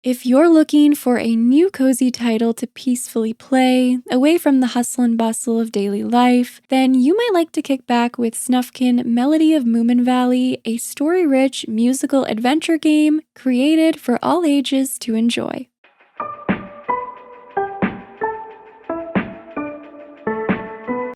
If you're looking for a new cozy title to peacefully play, away from the hustle and bustle of daily life, then you might like to kick back with Snufkin Melody of Moomin Valley, a story-rich musical adventure game created for all ages to enjoy.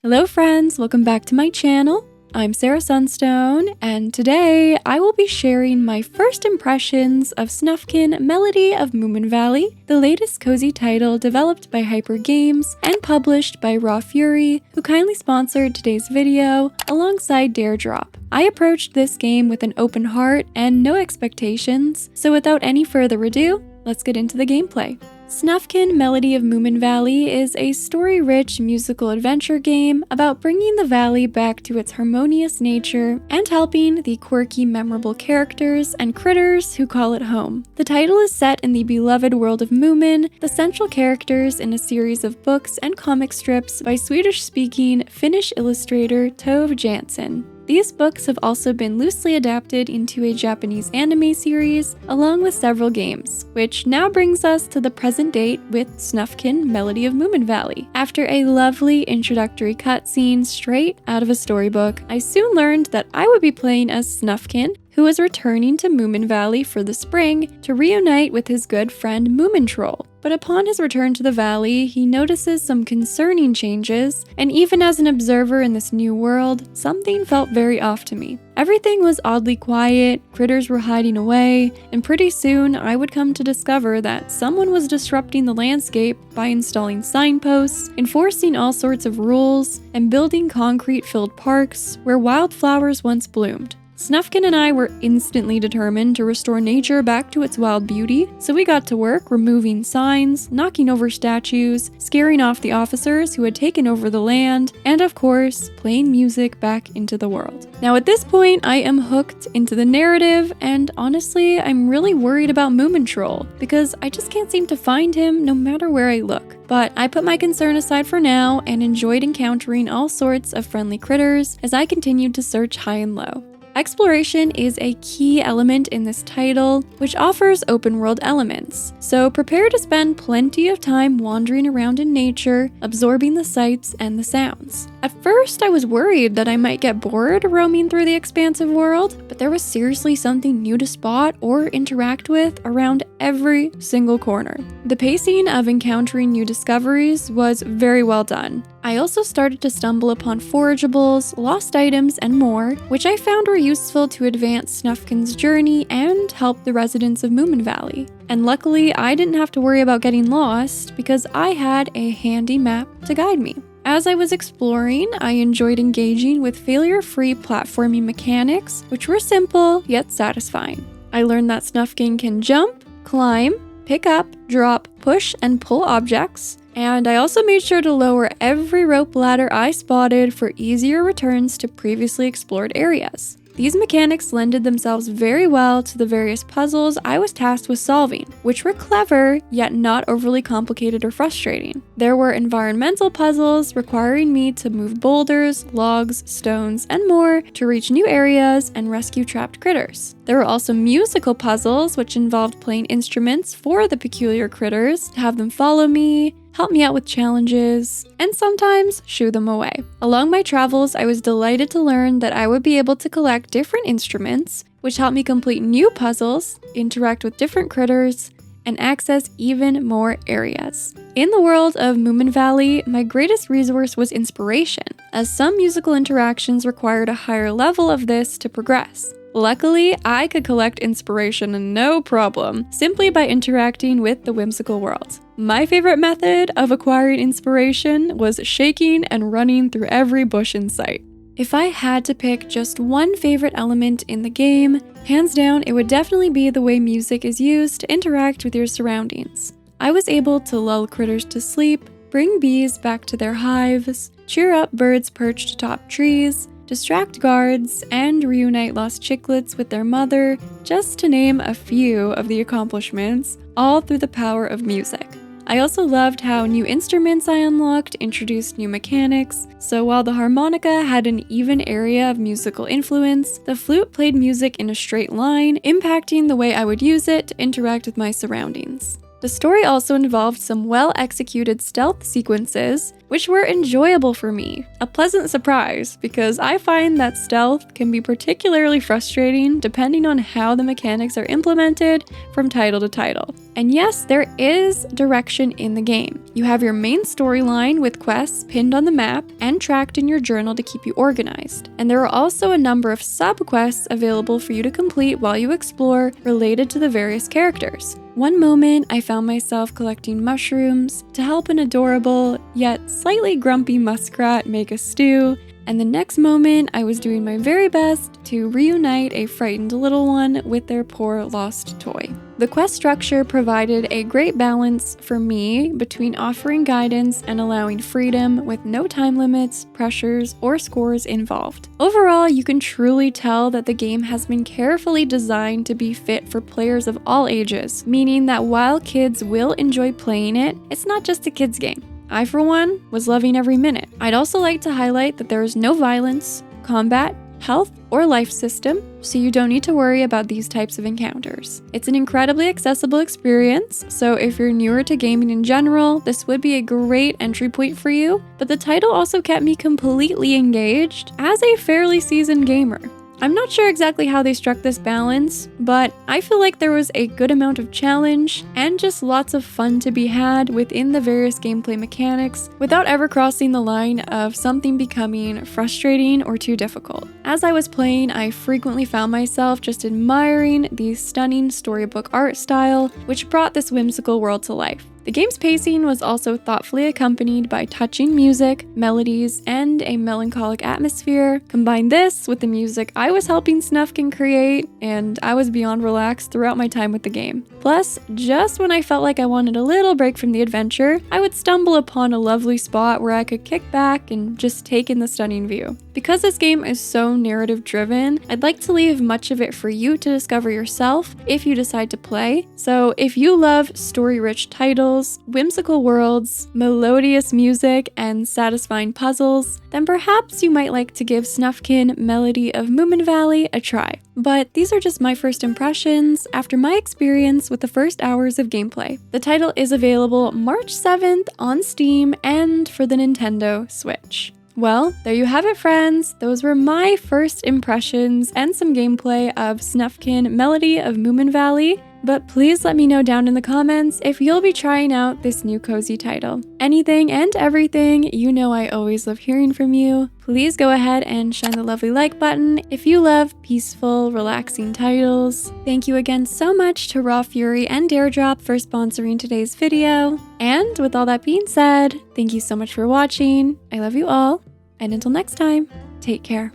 Hello friends, welcome back to my channel. I'm Sarah Sunstone, and today I will be sharing my first impressions of Snufkin Melody of Moomin Valley, the latest cozy title developed by Hyper Games and published by Raw Fury, who kindly sponsored today's video alongside Daredrop. I approached this game with an open heart and no expectations, so without any further ado, let's get into the gameplay. Snufkin Melody of Moomin Valley is a story-rich musical adventure game about bringing the valley back to its harmonious nature and helping the quirky, memorable characters and critters who call it home. The title is set in the beloved world of Moomin, the central characters in a series of books and comic strips by Swedish-speaking Finnish illustrator Tove Jansson. These books have also been loosely adapted into a Japanese anime series, along with several games, which now brings us to the present date with Snufkin Melody of Moomin Valley. After a lovely introductory cutscene straight out of a storybook, I soon learned that I would be playing as Snufkin, who is returning to Moomin Valley for the spring to reunite with his good friend Moomin Troll. But upon his return to the valley, he notices some concerning changes, and even as an observer in this new world, something felt very off to me. Everything was oddly quiet, critters were hiding away, and pretty soon I would come to discover that someone was disrupting the landscape by installing signposts, enforcing all sorts of rules, and building concrete-filled parks where wildflowers once bloomed. Snufkin and I were instantly determined to restore nature back to its wild beauty, so we got to work removing signs, knocking over statues, scaring off the officers who had taken over the land, and of course, playing music back into the world. Now at this point, I am hooked into the narrative, and honestly, I'm really worried about Moomin Troll, because I just can't seem to find him no matter where I look. But I put my concern aside for now and enjoyed encountering all sorts of friendly critters as I continued to search high and low. Exploration is a key element in this title, which offers open-world elements, so prepare to spend plenty of time wandering around in nature, absorbing the sights and the sounds. At first, I was worried that I might get bored roaming through the expansive world, but there was seriously something new to spot or interact with around every single corner. The pacing of encountering new discoveries was very well done. I also started to stumble upon forageables, lost items, and more, which I found were useful to advance Snufkin's journey and help the residents of Moomin Valley. And luckily, I didn't have to worry about getting lost because I had a handy map to guide me. As I was exploring, I enjoyed engaging with failure-free platforming mechanics, which were simple yet satisfying. I learned that Snufkin can jump, climb, pick up, drop, push, and pull objects, and I also made sure to lower every rope ladder I spotted for easier returns to previously explored areas. These mechanics lended themselves very well to the various puzzles I was tasked with solving, which were clever, yet not overly complicated or frustrating. There were environmental puzzles requiring me to move boulders, logs, stones, and more to reach new areas and rescue trapped critters. There were also musical puzzles, which involved playing instruments for the peculiar critters to have them follow me, help me out with challenges, and sometimes shoo them away. Along my travels, I was delighted to learn that I would be able to collect different instruments, which helped me complete new puzzles, interact with different critters, and access even more areas. In the world of Moomin Valley, my greatest resource was inspiration, as some musical interactions required a higher level of this to progress. Luckily, I could collect inspiration no problem, simply by interacting with the whimsical world. My favorite method of acquiring inspiration was shaking and running through every bush in sight. If I had to pick just one favorite element in the game, hands down it would definitely be the way music is used to interact with your surroundings. I was able to lull critters to sleep, bring bees back to their hives, cheer up birds perched atop trees, distract guards, and reunite lost chicklets with their mother, just to name a few of the accomplishments, all through the power of music. I also loved how new instruments I unlocked introduced new mechanics. So while the harmonica had an even area of musical influence, the flute played music in a straight line, impacting the way I would use it to interact with my surroundings. The story also involved some well-executed stealth sequences, which were enjoyable for me. A pleasant surprise, because I find that stealth can be particularly frustrating depending on how the mechanics are implemented from title to title. And yes, there is direction in the game. You have your main storyline with quests pinned on the map and tracked in your journal to keep you organized. And there are also a number of sub-quests available for you to complete while you explore related to the various characters. One moment, I found myself collecting mushrooms to help an adorable, yet slightly grumpy muskrat make a stew, and the next moment, I was doing my very best to reunite a frightened little one with their poor lost toy. The quest structure provided a great balance for me between offering guidance and allowing freedom with no time limits, pressures, or scores involved. Overall, you can truly tell that the game has been carefully designed to be fit for players of all ages, meaning that while kids will enjoy playing it, it's not just a kids game. I, for one, was loving every minute. I'd also like to highlight that there is no violence, combat, health, or life system, so you don't need to worry about these types of encounters. It's an incredibly accessible experience, so if you're newer to gaming in general, this would be a great entry point for you, but the title also kept me completely engaged as a fairly seasoned gamer. I'm not sure exactly how they struck this balance, but I feel like there was a good amount of challenge and just lots of fun to be had within the various gameplay mechanics without ever crossing the line of something becoming frustrating or too difficult. As I was playing, I frequently found myself just admiring the stunning storybook art style, which brought this whimsical world to life. The game's pacing was also thoughtfully accompanied by touching music, melodies, and a melancholic atmosphere. Combine this with the music I was helping Snufkin create, and I was beyond relaxed throughout my time with the game. Plus, just when I felt like I wanted a little break from the adventure, I would stumble upon a lovely spot where I could kick back and just take in the stunning view. Because this game is so narrative-driven, I'd like to leave much of it for you to discover yourself if you decide to play. So if you love story-rich titles, whimsical worlds, melodious music, and satisfying puzzles, then perhaps you might like to give Snufkin Melody of Moomin Valley a try. But these are just my first impressions after my experience with the first hours of gameplay. The title is available March 7th on Steam and for the Nintendo Switch. Well, there you have it, friends. Those were my first impressions and some gameplay of Snufkin Melody of Moomin Valley. But please let me know down in the comments if you'll be trying out this new cozy title. Anything and everything, you know I always love hearing from you. Please go ahead and shine the lovely like button if you love peaceful, relaxing titles. Thank you again so much to Raw Fury and Daredrop for sponsoring today's video. And with all that being said, thank you so much for watching. I love you all. And until next time, take care.